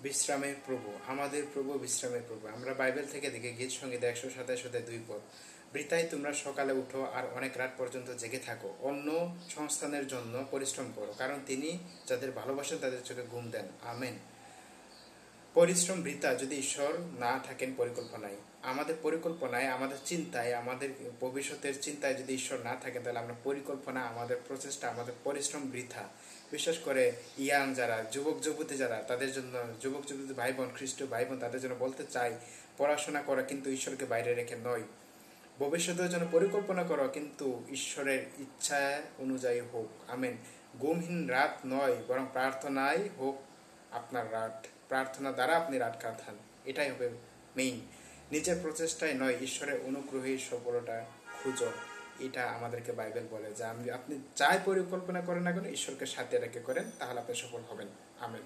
বিশ্রামের প্রভু, আমাদের প্রভু বিশ্রামের প্রভু। আমরা বাইবেল থেকে দেখি গীত সঙ্গীত 127:2 বৃথায় তোমরা সকালে উঠো আর অনেক রাত পর্যন্ত জেগে থাকো, অন্য সংস্থানের জন্য পরিশ্রম করো, কারণ তিনি যাদের ভালোবাসেন তাদের চোখে ঘুম দেন। আমেন। পরিশ্রম বৃথা যদি ঈশ্বর না থাকেন পরিকল্পনায়, আমাদের পরিকল্পনায়, আমাদের চিন্তায়, আমাদের ভবিষ্যতের চিন্তায় যদি ঈশ্বর না থাকেন, তাহলে আমরা পরিকল্পনা, আমাদের প্রচেষ্টা, আমাদের পরিশ্রম বৃথা। বিশেষ করে ইয়াং যারা, যুবক যুবতী যারা, তাদের জন্য, যুবক যুবতী ভাই বোন, খ্রিস্ট ভাই বোন, তাদের জন্য বলতে চাই, পড়াশোনা করা কিন্তু ঈশ্বরকে বাইরে রেখে নয়। ভবিষ্যতের জন্য পরিকল্পনা করো, কিন্তু ঈশ্বরের ইচ্ছা অনুযায়ী হোক। আমেন। ঘুমহীন রাত নয়, বরং প্রার্থনায় হোক আপনার রাত। প্রার্থনা দ্বারা আপনি রাত কাটান, এটাই হবে মেইন। নিজের প্রচেষ্টায় নয়, ঈশ্বরের অনুগ্রহী সফলতা খুঁজো। এটা আমাদেরকে বাইবেল বলে যে আপনি যাই পরিকল্পনা করেন না কেন, ঈশ্বরকে সাথে রেখে করেন, তাহলে আপনি সফল হবেন। আমেন।